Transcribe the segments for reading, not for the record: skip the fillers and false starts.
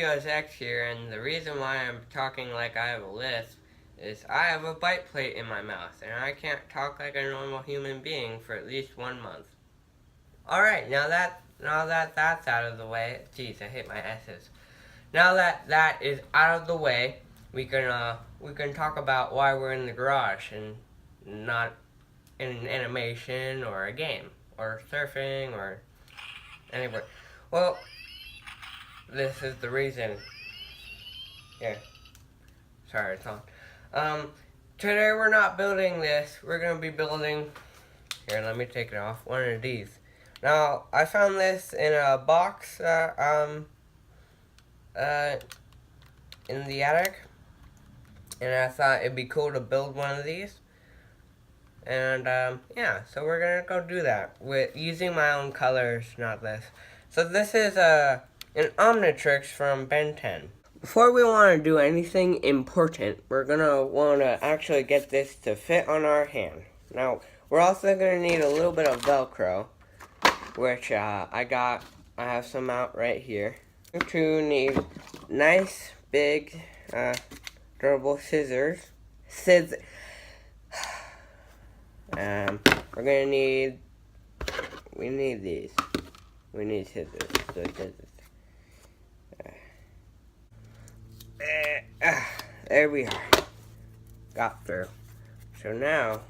Studios X here, and the reason why I'm talking like I have a lisp is I have a bite plate in my mouth, and I can't talk like a normal human being for at least 1 month. Alright, now that that's out of the way, jeez, I hate my S's. Now that that is out of the way, we can talk about why we're in the garage and not in an animation or a game or surfing or anywhere. Well, this is the reason. Yeah. Sorry, it's on. Today we're not building this. We're gonna be building. Here, let me take it off. One of these. Now, I found this in a box. In the attic, and I thought it'd be cool to build one of these. And yeah, so we're gonna go do that with using my own colors, not this. So this is an Omnitrix from Ben 10. Before we want to do anything important, we're gonna want to actually get this to fit on our hand. Now, we're also gonna need a little bit of Velcro, which I have some out right here. To need nice big durable scissors. We're gonna need. We need these. We need scissors. So scissors. There we are. Got through. So now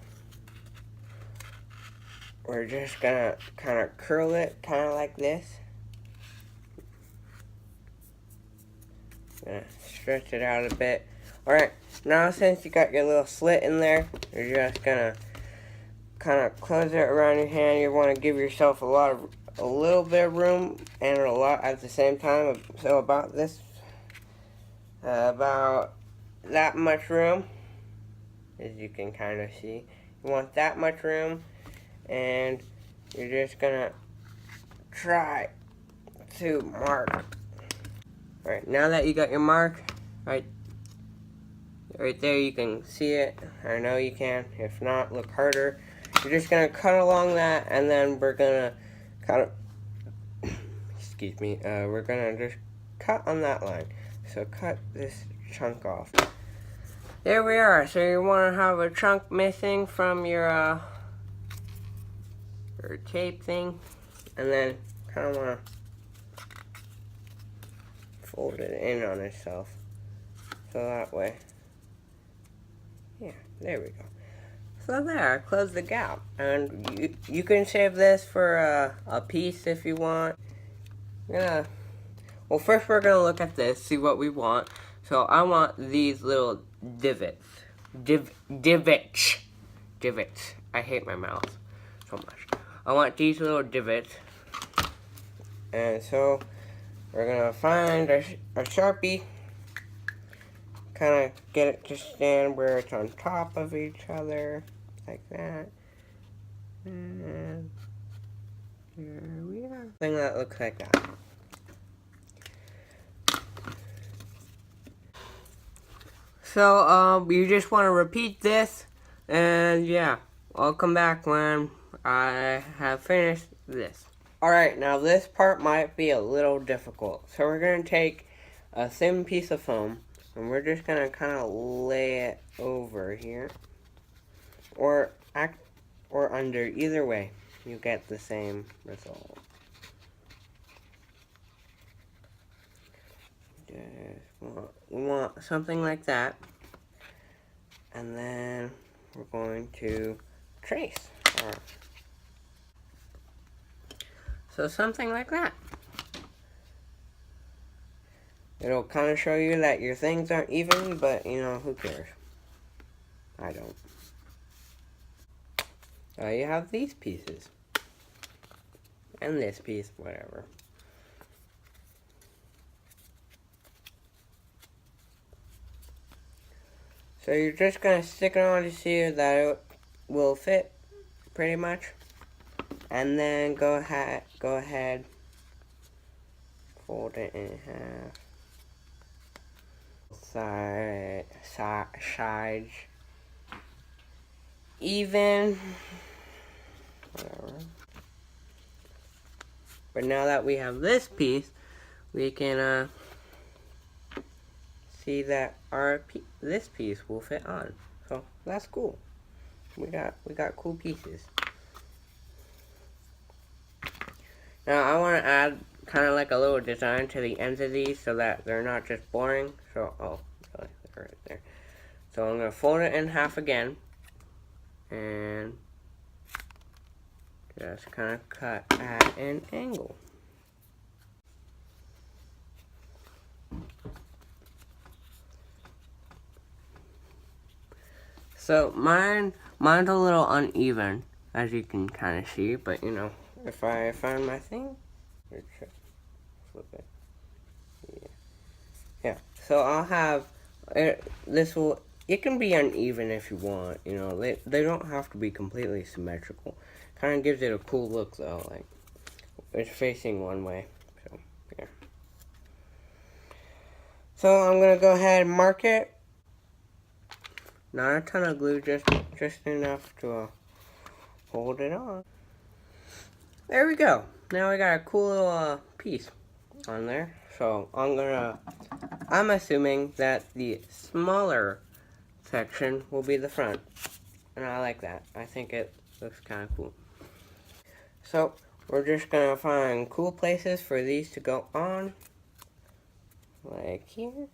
we're just gonna kind of curl it, kind of like this. Gonna stretch it out a bit. Alright, now since you got your little slit in there, you're just gonna kind of close it around your hand. You want to give yourself a little bit of room and a lot at the same time. So about that much room, as you can kind of see. You want that much room, and you're just gonna try to mark. Alright, now that you got your mark, right there, you can see it. I know you can. If not, look harder. You're just going to cut along that, and then we're going to kind of, excuse me, we're going to just cut on that line. So cut this chunk off. There we are. So you want to have a chunk missing from your tape thing, and then kind of want to fold it in on itself, so that way, yeah, there we go. So there, close the gap, and you can save this for a piece if you want. Well, first we're gonna look at this, see what we want. So I want these little divots. Divots. I hate my mouth so much. I want these little divots, and so we're gonna find a Sharpie, kind of get it to stand where it's on top of each other, like that. And here we are. Thing that looks like that. So, you just want to repeat this, and yeah, I'll come back when I have finished this. Alright, now this part might be a little difficult. So we're going to take a thin piece of foam, and we're just going to kind of lay it over here. Or under, either way, you get the same result. We want something like that. And then we're going to trace. So something like that. It'll kind of show you that your things aren't even, but you know, who cares? I don't. You have these pieces. And this piece, whatever. So you're just going to stick it on to see that it will fit, pretty much. And then go ahead, fold it in half. Sides. Even. Whatever. But now that we have this piece, we can see that this piece will fit on. So that's cool. We got cool pieces. Now I want to add kind of like a little design to the ends of these so that they're not just boring. So really, right there. So I'm gonna fold it in half again, and just kind of cut at an angle. So mine's a little uneven, as you can kind of see, but you know, if I find my thing, flip it. Yeah. So I'll have it. It can be uneven if you want. You know, they don't have to be completely symmetrical. Kind of gives it a cool look though, like it's facing one way. So yeah. So I'm gonna go ahead and mark it. Not a ton of glue, just enough to hold it on. There we go. Now we got a cool little piece on there. So I'm assuming that the smaller section will be the front. And I like that. I think it looks kind of cool. So we're just gonna find cool places for these to go on. Like here.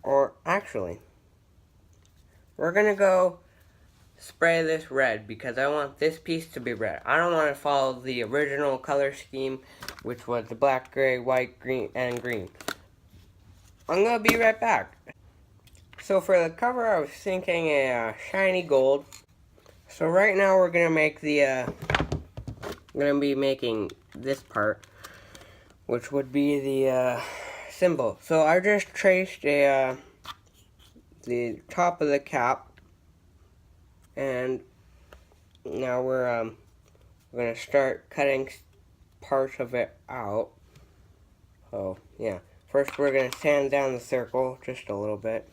Or actually, we're gonna go spray this red because I want this piece to be red. I don't want to follow the original color scheme, which was the black, gray, white, green, and green. I'm gonna be right back. So for the cover, I was thinking a shiny gold. So right now we're gonna make be making this part, which would be the symbol. So I just traced the top of the cap. And now we're gonna start cutting parts of it out. So yeah, first we're gonna sand down the circle just a little bit.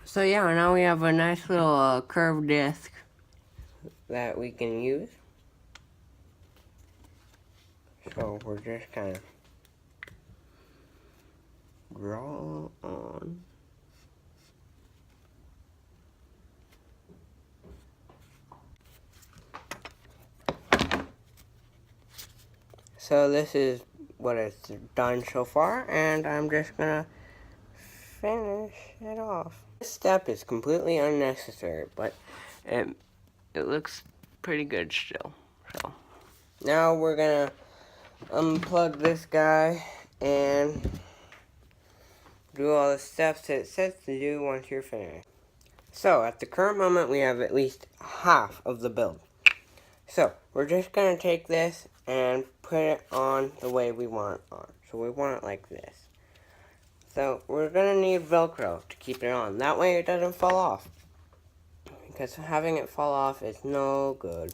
So yeah, now we have a nice little curved disc that we can use. So we're just kind of draw on. So this is what it's done so far, and I'm just gonna finish it off. This step is completely unnecessary, but it looks pretty good still. So now we're gonna unplug this guy and do all the steps that it says to do once you're finished. So at the current moment we have at least half of the build. So we're just going to take this and put it on the way we want it on. So we want it like this. So we're going to need Velcro to keep it on. That way it doesn't fall off. Because having it fall off is no good.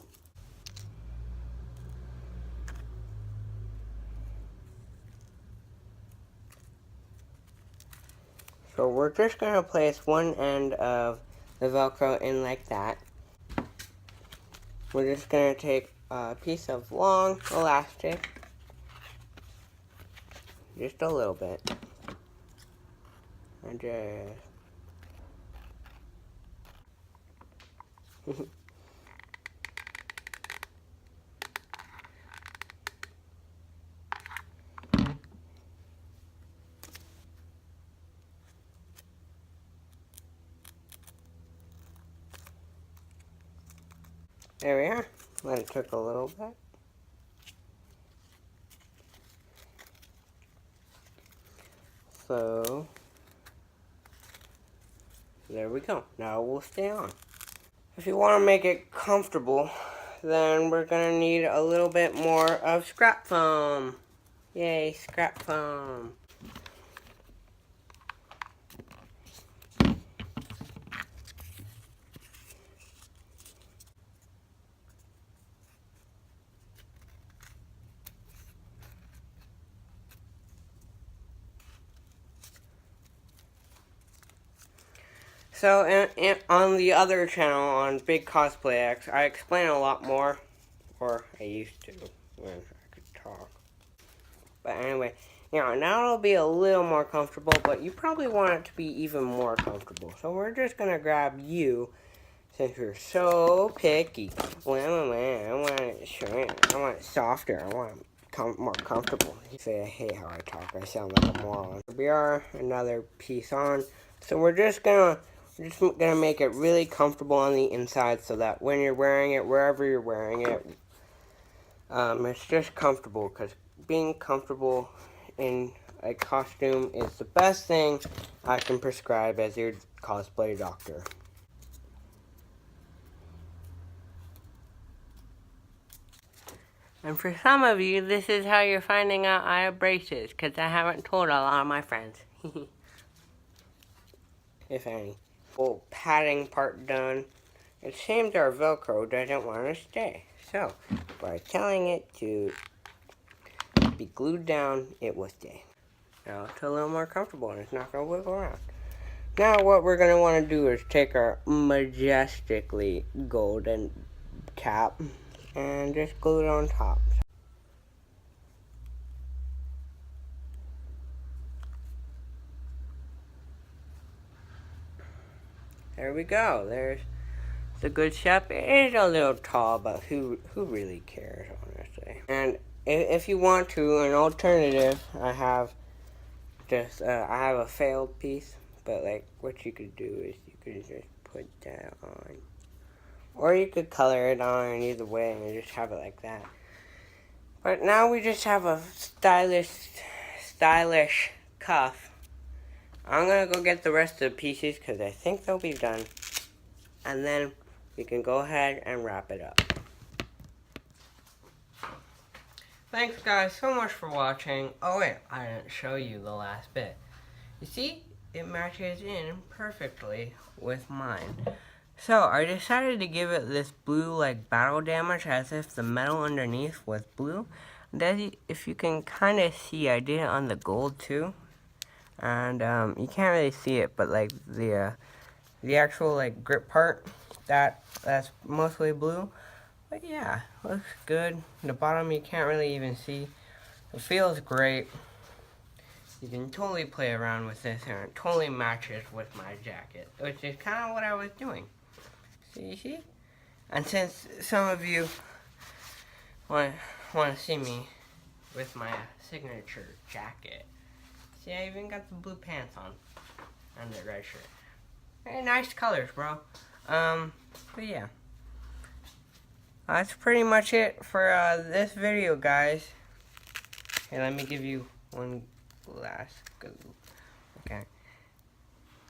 So we're just going to place one end of the Velcro in like that. We're just going to take a piece of long elastic, just a little bit, and just there we are. Let it cook a little bit. So there we go. Now we'll stay on. If you want to make it comfortable, then we're going to need a little bit more of scrap foam. Yay, scrap foam. So, on the other channel, on Big Cosplay X, I explain a lot more, or I used to, when But anyway, you know, now it'll be a little more comfortable, but you probably want it to be even more comfortable. So we're just going to grab you, since you're so picky. Well, I want it short. I want it softer. I want it more comfortable. You say I hate how I talk. I sound like a moron. Here we are, another piece on. So we're just gonna make it really comfortable on the inside, so that when you're wearing it, wherever you're wearing it, it's just comfortable. Because being comfortable in a costume is the best thing I can prescribe as your cosplay doctor. And for some of you, this is how you're finding out I have braces, because I haven't told a lot of my friends. If any. Full padding part done. It seems our Velcro doesn't want to stay. So, by telling it to be glued down, it will stay. Now it's a little more comfortable and it's not going to wiggle around. Now what we're going to want to do is take our majestically golden cap and just glue it on top. There we go. There's the good shop. It is a little tall, but who really cares, honestly? And if you want to, an alternative, I have a failed piece, but like what you could do is you could just put that on, or you could color it on either way and just have it like that. But now we just have a stylish cuff. I'm gonna go get the rest of the pieces because I think they'll be done, and then we can go ahead and wrap it up. Thanks guys so much for watching. Oh wait, I didn't show you the last bit. You see, it matches in perfectly with mine. So I decided to give it this blue like battle damage, as if the metal underneath was blue. And if you can kind of see, I did it on the gold too. And you can't really see it, but like the actual like grip part, that's mostly blue. But yeah, looks good. The bottom you can't really even see. It feels great. You can totally play around with this, and it totally matches with my jacket, which is kind of what I was doing. See? And since some of you want to see me with my signature jacket, see, I even got the blue pants on and the red shirt. Very nice colors, bro. But yeah. That's pretty much it for this video, guys. Okay, let me give you one last go. Okay.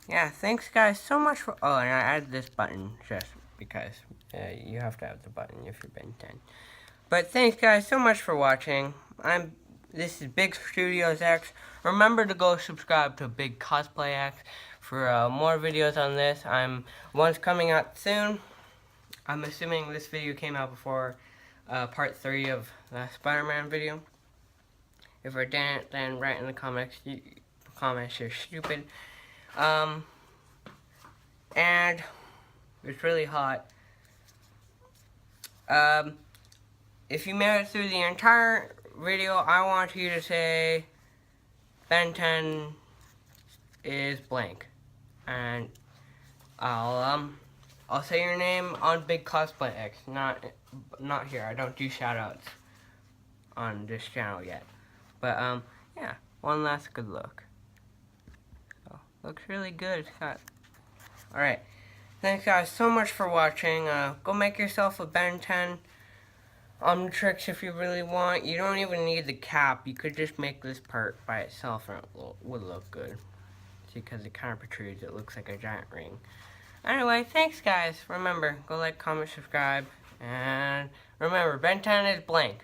Yeah, thanks guys so much for... Oh, and I added this button just because you have to have the button if you're Ben 10. But thanks guys so much for watching. This is Big Studios X. Remember to go subscribe to Big Cosplay X for more videos on this. One's coming out soon. I'm assuming this video came out before part 3 of the Spider-Man video. If it didn't, then write in the comments. You're stupid. And it's really hot. If you made it through the entire video, I want you to say Ben 10 is blank, and I'll say your name on Big Cosplay X, not here. I don't do shoutouts on this channel yet. But yeah, one last good look. So, looks really good. Alright, thanks guys so much for watching. Go make yourself a Ben 10 Omnitrix if you really want. You don't even need the cap. You could just make this part by itself and it would look good. See, because it kind of protrudes. It looks like a giant ring. Anyway, thanks guys. Remember, go like, comment, subscribe. And remember, Ben 10 is blank.